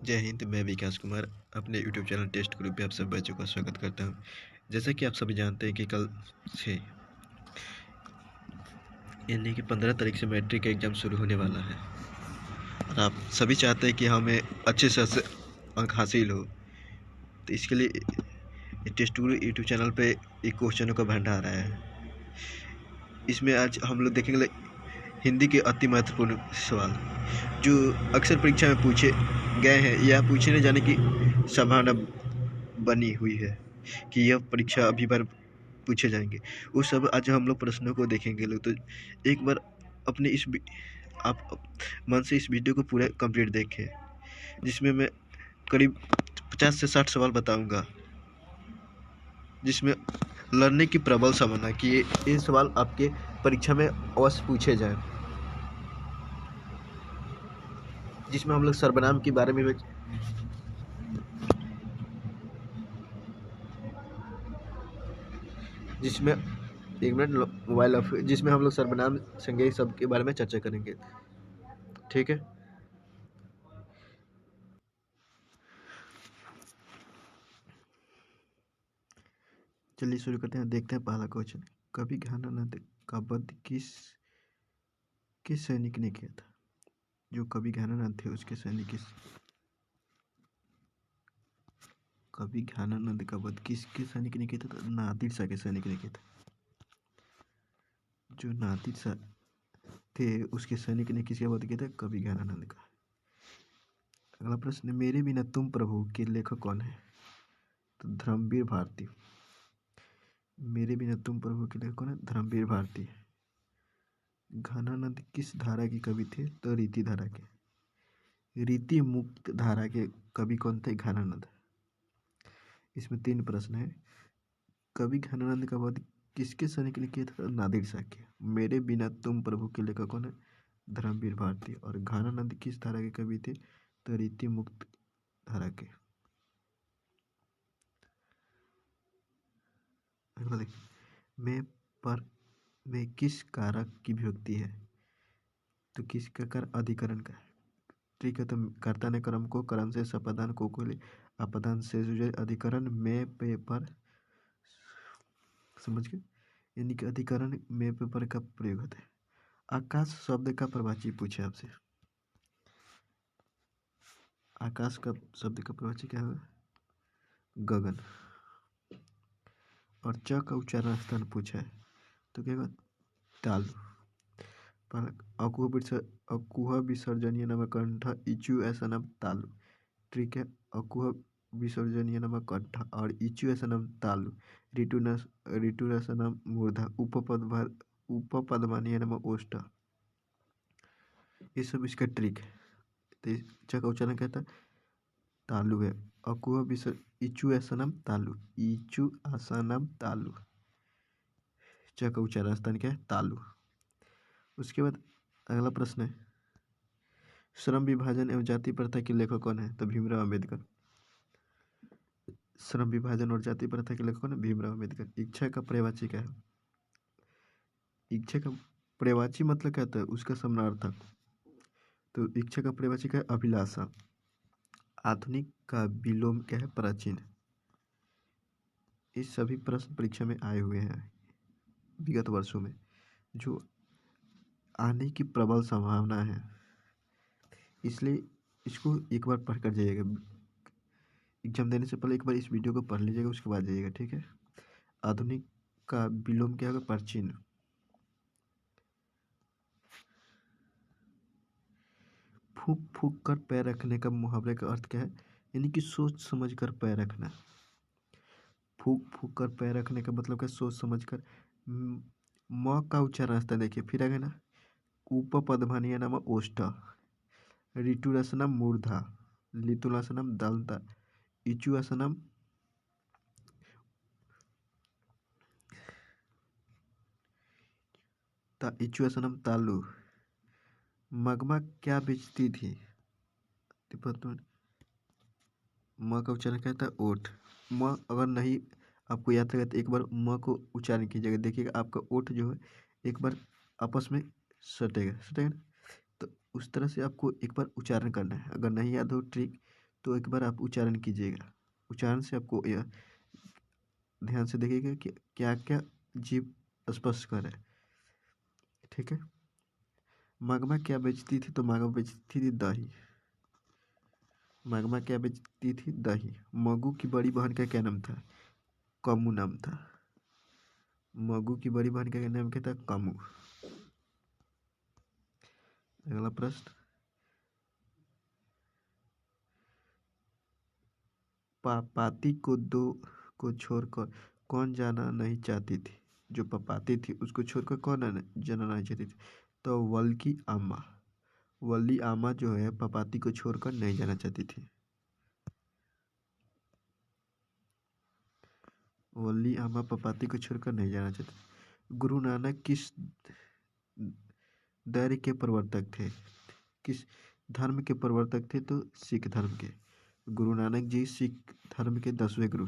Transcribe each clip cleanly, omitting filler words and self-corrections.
जय हिंद। मैं विकास कुमार अपने यूट्यूब चैनल टेस्ट ग्रुप पे आप सब बच्चों का स्वागत करता हूं। जैसा कि आप सभी जानते हैं कि कल से यानी कि 15 तारीख से मैट्रिक का एग्ज़ाम शुरू होने वाला है और आप सभी चाहते हैं कि हमें अच्छे से अच्छे अंक हासिल हो। तो इसके लिए टेस्ट ग्रुप यूट्यूब चैनल पे एक क्वेश्चनों का भंडार आया है। इसमें आज हम लोग देखेंगे हिंदी के अति महत्वपूर्ण सवाल जो अक्सर परीक्षा में पूछे गए हैं या पूछने जाने की संभावना बनी हुई है कि यह परीक्षा अभी बार पूछे जाएंगे। वो सब आज हम लोग प्रश्नों को देखेंगे लोग। तो एक बार अपने आप मन से इस वीडियो को पूरा कंप्लीट देखें, जिसमें मैं करीब 50 से 60 सवाल बताऊंगा, जिसमें लड़ने की प्रबल संभावना कि ये सवाल आपके परीक्षा में अवश्य पूछे जाएं, जिसमें हम लोग सर्वनाम के बारे में जिसमें एक मिनट मोबाइल ऑफ, जिसमें हम लोग सर्वनाम संज्ञा सब के बारे में चर्चा करेंगे। ठीक है, चलिए शुरू करते हैं। देखते हैं पहला क्वेश्चन। कभी घाना नद का वध किस सैनिक ने किया था? जो कभी घाना नद थे उसके सैनिक कभी घाना नद का वध किसके सैनिक ने किया था? नादिर शाह के सैनिक ने किया था। जो नादिर शाह थे उसके सैनिक ने किसका वध किया था? कभी घाना नद का। अगला प्रश्न, मेरे बिना तुम प्रभु के लेखक कौन है? तो धर्मवीर भारती। मेरे बिना तुम प्रभु के लेखक कौन है? धर्मवीर भारती। घनानंद किस धारा के कवि थे? तो रीति धारा के। रीति मुक्त धारा के कवि कौन थे? घनानंद। इसमें 3 प्रश्न है। कवि घनानंद का वध किसके सैनिक ने किया था? नादिर शाह के। मेरे बिना तुम प्रभु के लेखक कौन है? धर्मवीर भारती। और घनानंद किस धारा के कवि थे? तो रीति मुक्त धारा के। अगला देखिए, में किस कारक की विभक्ति है? तो किसका कार? अधिकरण का है। ठीक है, तो कर्ता ने कर्म को, कर्म से सपदान को ले, अपदान से जुड़े, अधिकरण में पे पर, समझ गए? यानी कि अधिकरण में पे पर का प्रयोग होता है। आकाश शब्द का प्रवाची पूछे आपसे। आकाश का शब्द का प्रवाची क्या है? गगन। और च का उच्चारण स्थान पूछा है तो क्या होगा? तालु। अकुह विसर्जनीय नम कंठ इचु ऐसा नाम तालु। ठीक है, अकुह विसर्जनीय नम कंठ और इचु ऐसा नाम तालु। ऋतु ऐसा नाम मूर्धा। उपपदमानीय नम ओष्ठ। ये सब इसका ट्रिक है। तो च का उच्चारण कहता है तालु है। अकुह विसर्ज इचु ऐसा नाम तालु। इचु आसा नाम तालु। च का उच्चारण स्थान क्या है? तालु। उसके बाद अगला प्रश्न है, श्रम विभाजन एवं जाति प्रथा के लेखक कौन है? तो भीमराव अम्बेडकर। श्रम विभाजन और जाति प्रथा के लेखक कौन है? भीमराव अम्बेडकर। इच्छा का पर्यायवाची क्या है? इच्छा का पर्यायवाची मतलब क्या होता है? उसका समानार्थक। तो इच्छा का पर्यायवाची क्या है? अभिलाषा। आधुनिक का विलोम क्या है? प्राचीन। ये सभी प्रश्न परीक्षा में आए हुए हैं विगत वर्षों में, जो आने की प्रबल संभावना है। इसलिए इसको एक बार पढ़ कर जाइएगा। एग्जाम देने से पहले एक बार इस वीडियो को पढ़ लीजिएगा, उसके बाद जाइएगा। ठीक है, आधुनिक का विलोम क्या होगा? प्राचीन। फूक फूक कर पैर रखने का मुहावरे का अर्थ क्या है? यानी कि सोच समझ कर पैर रखना। फूक फूक कर पैर रखने का मतलब क्या? सोच समझ कर। म का उच्चारण रास्ता देखिए, फिर आगे ना उपपदमानीय नाम ओष्ठ। ऋतुरासनम मूर्धा। लितुलासनम दलता। इचुआसनम इचुआसनम तालु। मगमा क्या बेचती थी? म का उच्चारण क्या था? ओठ। म अगर नहीं आपको याद है तो एक बार म को उच्चारण कीजिएगा, देखिएगा आपका ओठ जो है एक बार आपस में सटेगा ना। तो उस तरह से आपको एक बार उच्चारण करना है। अगर नहीं याद हो ट्रिक तो एक बार आप उच्चारण कीजिएगा। उच्चारण से आपको यह ध्यान से देखिएगा कि क्या क्या जीभ स्पष्ट कर है। ठीक है। मगमा क्या बेचती थी? तो मगमा बेचती थी दही। मगमा क्या बेचती थी? दही। मगू की बड़ी बहन का क्या नाम था? कमू नाम था। मगू की बड़ी बहन का क्या नाम क्या था? कमू। अगला प्रश्न, पापाती को दो को छोड़कर कौन जाना नहीं चाहती थी? जो पापाती थी उसको छोड़कर कौन जाना नहीं चाहती थी? तो वल्की आमा। वल्ली आमा जो है पापाती को छोड़कर नहीं जाना चाहती थी। वल्ली आमा पापाती को छोड़कर नहीं जाना चाहती। गुरु नानक किस धैर्य के प्रवर्तक थे? किस धर्म के प्रवर्तक थे? तो सिख धर्म के। गुरु नानक जी सिख धर्म के 10वें गुरु।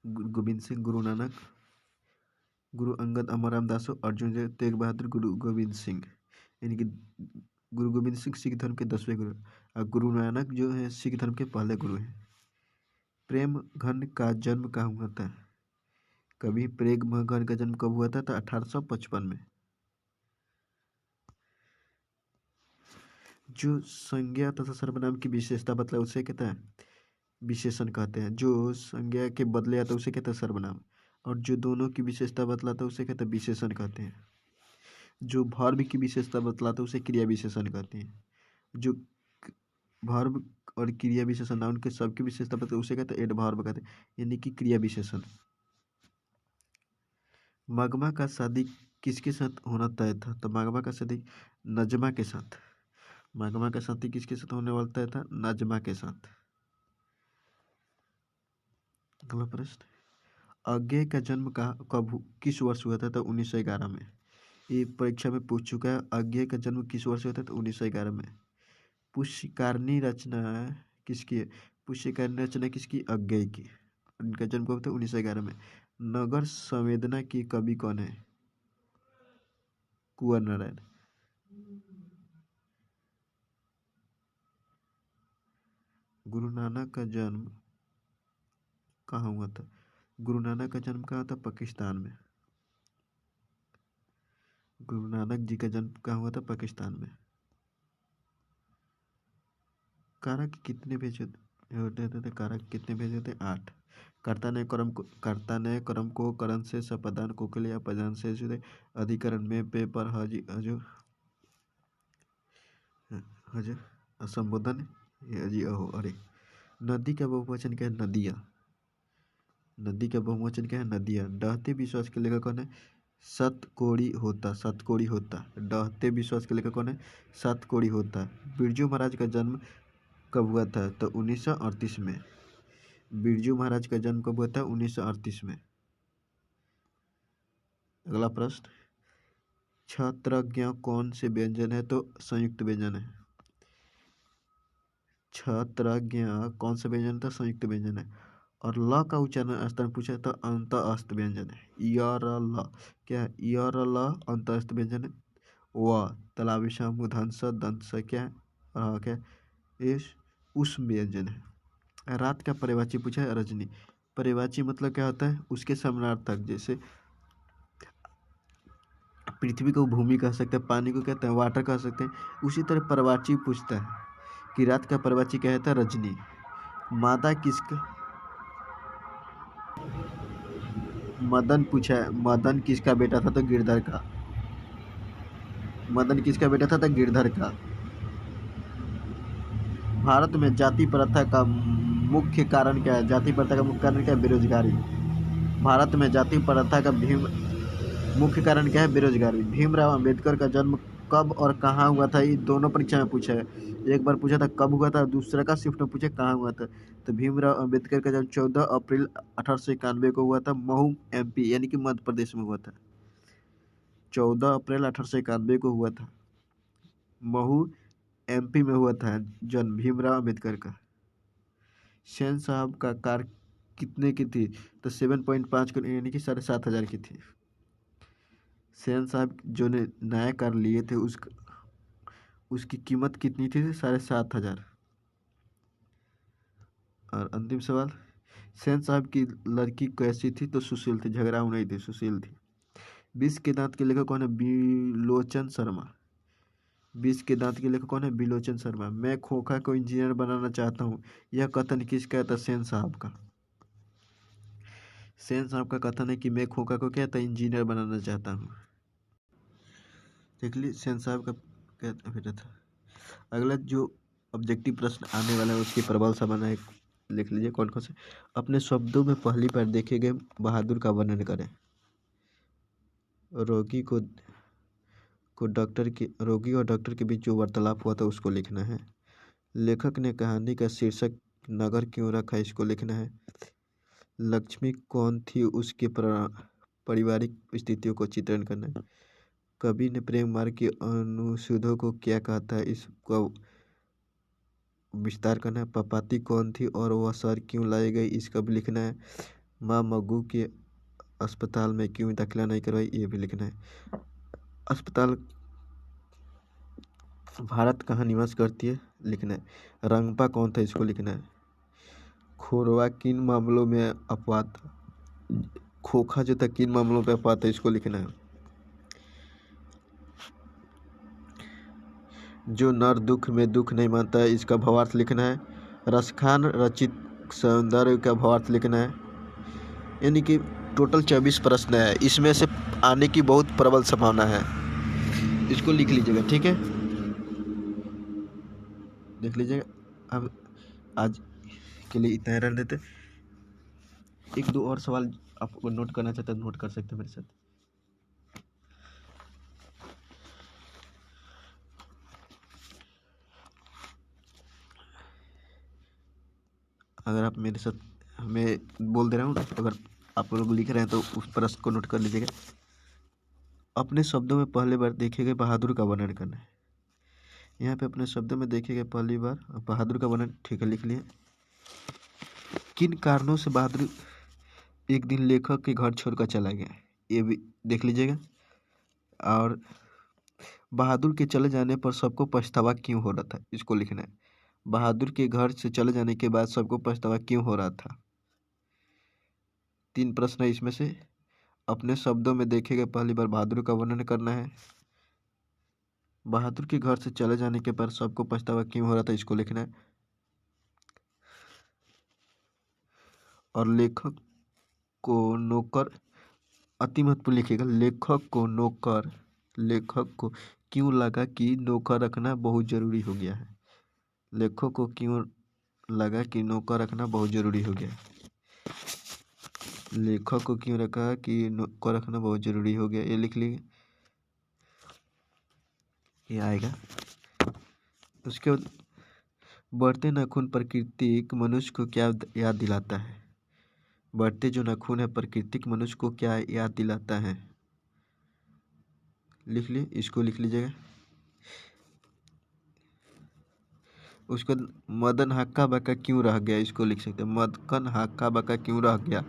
गुरु गोविंद सिंह, गुरु नानक, गुरु अंगद, अमर रामदासो, अर्जुन देव, तेग बहादुर, गुरु गोविंद सिंह। यानी कि गुरु गोविंद सिंह सिख धर्म के 10वें गुरु और गुरु नानक जो है सिख धर्म के पहले गुरु हैं। प्रेम घन का जन्म कहाँ हुआ था? कभी प्रेम घन का जन्म कब हुआ था? तो 1855 में। जो संज्ञा तथा सर्वनाम की विशेषता बतला उसे कहते हैं विशेषण कहते हैं। जो संज्ञा के बदले आता है उसे कहते हैं सर्वनाम। और जो दोनों की विशेषता बतलाता है उसे कहते हैं विशेषण कहते हैं। जो वर्ब की विशेषता बतलाता है उसे क्रिया विशेषण कहते हैं। जो वर्ब और क्रिया विशेषण नाउन के सबकी विशेषता बतलाता है उसे कहते हैं एडवर्ब कहते हैं, यानी कि क्रिया विशेषण। मगमा का शादी किसके साथ होना तय था? तो मगमा का शादी नजमा के साथ। मगमा का शादी किसके साथ होने वाला तय था? नजमा के साथ। अगला प्रश्न, अज्ञेय का जन्म किस वर्ष हुआ था? तो 1911 में। ये परीक्षा में पूछ चुका है। अज्ञेय का जन्म किस वर्ष हुआ था? तो 1911 में। पुष्यकारणी रचना किसकी है? पुष्यकारणी रचना किसकी? अज्ञेय की। इनका जन्म कब था? 1911 में। नगर संवेदना की कवि कौन है? कुंवर नारायण। गुरु नानक का जन्म कहाँ हुआ था? गुरु नानक का जन्म कहाँ था? पाकिस्तान में। गुरु नानक जी का जन्म कहाँ हुआ था? पाकिस्तान में। कारक कितने भेजे होते थे? कारक कितने भेजे होते? 8। कर्ता ने कर्म को करण से सपदान को के लिए अपदान से जुड़े अधिकरण में पेपर हज संबोधन हजी अहो अरे। नदी का बहुवचन क्या है? नदियाँ। नदी का बहुवचन क्या है? नदियाँ। डहते विश्वास के लेखक कौन है? सतकोड़ी होता। सतकोड़ी होता। डहते विश्वास के लेखक कौन है? सतकोड़ी होता। बिरजू महाराज का जन्म कब हुआ था? तो 1938 में। बिरजू महाराज का जन्म कब हुआ था? 1938 में। अगला प्रश्न, छत्रज्ञ कौन से व्यंजन है? तो संयुक्त व्यंजन है। छत्रज्ञ कौन सा व्यंजन था? संयुक्त व्यंजन है। और ल का उच्चारण स्थान पूछा तो अंत अस्त व्यंजन है। यर ल क्या है? यर ल अंत अस्त व्यंजन है। व तलाविशा मूर्धन्य दंत से क्या है? क्या इस उस व्यंजन है। रात का पर्यायवाची पूछा है? रजनी। पर्यायवाची मतलब क्या होता है? उसके समानार्थक। जैसे पृथ्वी को भूमि कह सकते हैं, पानी को कहते हैं वाटर कह सकते हैं। उसी तरह पर्यायवाची पूछता है कि रात का पर्यायवाची क्या है? रजनी। मादा किसका? मदन पूछा है। मदन किसका बेटा था? तो गिरधर का। मदन किसका बेटा था? तो गिरधर का। भारत में जाति प्रथा का मुख्य कारण क्या है? जाति प्रथा का मुख्य कारण क्या है? बेरोजगारी। भारत में जाति प्रथा का मुख्य कारण क्या है? बेरोजगारी। भीमराव अंबेडकर का जन्म कब और कहाँ हुआ था? ये दोनों परीक्षा में पूछा है। एक बार पूछा था कब हुआ था, दूसरा का शिफ्ट में पूछा कहाँ हुआ था। तो भीमराव अंबेडकर का जन्म 14 अप्रैल 1891 को हुआ था। महू MP यानी कि मध्य प्रदेश में हुआ था। 14 अप्रैल 1891 को हुआ था। महू MP में हुआ था जन्म भीमराव अंबेडकर का। सेन साहब का कार कितने की थी? तो 7.5 यानी कि 7,500 की थी। सेन साहब जो ने नया कार लिए थे उसकी कीमत कितनी थी? 7,500। और अंतिम सवाल, सेन साहब की लड़की कैसी थी? तो सुशील थी, झगड़ाऊ नहीं थी, सुशील थी। विष के दांत के लेखक कौन है? बिलोचन शर्मा। विष के दांत के लेखक कौन है? बिलोचन शर्मा। मैं खोखा को इंजीनियर बनाना चाहता हूँ, यह कथन किसका था? सेन साहब का। सेन साहब का कथन है कि मैं खोखा को क्या था? इंजीनियर बनाना चाहता हूँ। देख ली, सेन साहब का क्या था। अगला जो ऑब्जेक्टिव प्रश्न आने वाला है उसकी प्रबल समाना है, लिख लीजिए कौन कौन से। अपने शब्दों में पहली बार देखे गए बहादुर का वर्णन करें। रोगी रोगी और डॉक्टर के बीच जो वार्तालाप हुआ था उसको लिखना है। लेखक ने कहानी का शीर्षक नगर क्यों रखा, इसको लिखना है। लक्ष्मी कौन थी, उसके पारिवारिक स्थितियों को चित्रण करना है। कवि ने प्रेम मार्ग के अनुच्छेदों को क्या कहा था, इसको विस्तार करना है। पपाती कौन थी और वह शहर क्यों लाई गई, इसका भी लिखना है। माँ मग्गू के अस्पताल में क्यों दाखिला नहीं करवाई, ये भी लिखना है। अस्पताल भारत कहाँ निवास करती है, लिखना है। रंगपा कौन था, इसको लिखना है। खोरवा किन मामलों में अपवाद था, खोखा जो था किन मामलों में अपवाद था, इसको लिखना है। जो नर दुख में दुख नहीं मानता है, इसका भावार्थ लिखना है। रसखान रचित सौंदर्य का भावार्थ लिखना है। यानी कि टोटल 24 प्रश्न है, इसमें से आने की बहुत प्रबल संभावना है, इसको लिख लीजिएगा, ठीक है, देख लीजिएगा। अब आज के लिए इतना ही रहने देते। एक दो और सवाल आपको नोट करना चाहते हैं, नोट कर सकते हैं मेरे साथ। अगर आप मेरे साथ, मैं बोल दे रहा हूँ, अगर आप लोग लिख रहे हैं तो उस प्रश्न को नोट कर लीजिएगा। अपने शब्दों में पहली बार देखे गए बहादुर का वर्णन करना है। यहाँ पे अपने शब्दों में देखे गए पहली बार बहादुर का वर्णन, ठीक है, लिख लिए। किन कारणों से बहादुर एक दिन लेखक के घर छोड़कर चला गया, ये भी देख लीजिएगा। और बहादुर के चले जाने पर सबको पछतावा क्यों हो रहा था, इसको लिखना है। बहादुर के घर से चले जाने के बाद सबको पछतावा क्यों हो रहा था। 3 प्रश्न है इसमें से। अपने शब्दों में देखे गए पहली बार बहादुर का वर्णन करना है। बहादुर के घर से चले जाने के बाद सबको पछतावा क्यों हो रहा था, इसको लिखना है। और लेखक को नौकर, अति महत्वपूर्ण लिखिएगा। लेखक को क्यों लगा कि नौकर रखना बहुत जरूरी हो गया है। लेखक को क्यों लगा कि नौकर रखना बहुत जरूरी हो गया है। लेखक को क्यों रखा कि नौकर रखना बहुत जरूरी हो गया, ये लिख लीजिए, ये आएगा। उसके बाद बढ़ते नाखून प्राकृतिक मनुष्य को क्या याद दिलाता है। बढ़ते जो नाखून है प्राकृतिक मनुष्य को क्या याद दिलाता है, लिख लिए, इसको लिख लीजिएगा। उसके बाद मदन हक्का बक्का क्यों रह गया, इसको लिख सकते हैं। मदन हक्का बक्का क्यों रह गया,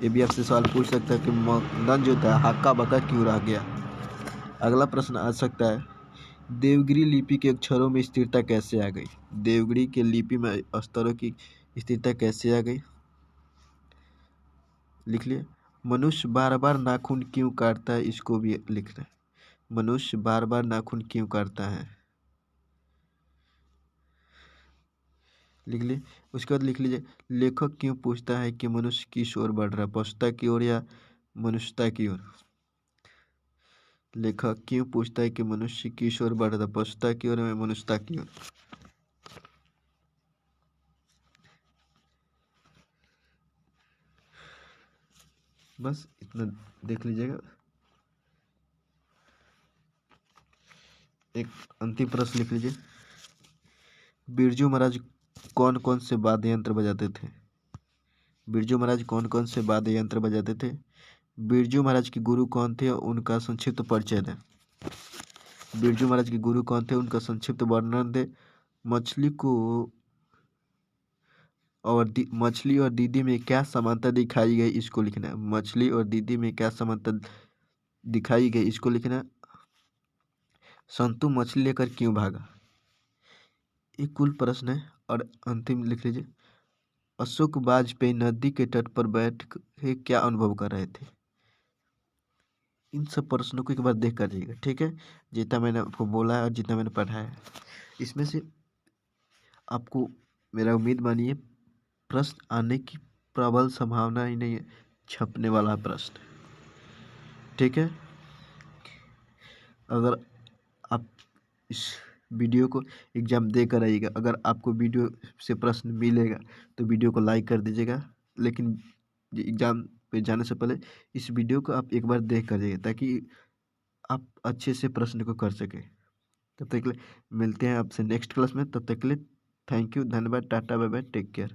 ये भी आपसे सवाल पूछ सकता है कि मदन जो था हक्का बक्का क्यों रह गया। अगला प्रश्न आ सकता है, देवगिरी लिपि के अक्षरों में स्थिरता कैसे आ गई। देवगिरी के लिपि में अक्षरों की स्थिरता कैसे आ गई, लिख लिए। मनुष्य बार बार नाखून क्यों काटता है, इसको भी लिखना है। मनुष्य बार बार नाखून क्यों काटता है, लिख लिए। उसके बाद लिख लीजिए, लेखक क्यों पूछता है कि मनुष्य किस ओर बढ़ रहा है, पशुता की ओर या मनुष्यता की ओर। लेखक क्यों पूछता है कि मनुष्य किस ओर बढ़ रहा है, पशुता की ओर या मनुष्यता की ओर। बस इतना देख लीजिएगा। एक अंतिम प्रश्न लिख लीजिए, बिरजू महाराज कौन कौन से वाद्य यंत्र बजाते थे। बिरजू महाराज कौन कौन से वाद्य यंत्र बजाते थे। बिरजू महाराज के गुरु कौन थे, उनका संक्षिप्त परिचय दें। बिरजू महाराज के गुरु कौन थे, उनका संक्षिप्त वर्णन दें। मछली और दीदी में क्या समानता दिखाई गई, इसको लिखना है। मछली और दीदी में क्या समानता दिखाई गई, इसको लिखना है। संतु मछली लेकर क्यों भागा? ये कुल प्रश्न है। और अंतिम लिख लीजिए, अशोक वाजपेयी नदी के तट पर बैठ के क्या अनुभव कर रहे थे? इन सब प्रश्नों को एक बार देख कर जाइएगा, ठीक है। जितना मैंने आपको बोला है और जितना मैंने पढ़ाया है, इसमें से आपको मेरा उम्मीद मानिए प्रश्न आने की प्रबल संभावना ही नहीं है, छपने वाला प्रश्न, ठीक है। अगर आप इस वीडियो को एग्ज़ाम दे कर आइएगा, अगर आपको वीडियो से प्रश्न मिलेगा तो वीडियो को लाइक कर दीजिएगा, लेकिन एग्ज़ाम पे जाने से पहले इस वीडियो को आप एक बार देख कर जाइए, ताकि आप अच्छे से प्रश्न को कर सकें। तब तक के लिए मिलते हैं आपसे नेक्स्ट क्लास में। तब तक के लिए थैंक यू, धन्यवाद, tata, bye bye, take care.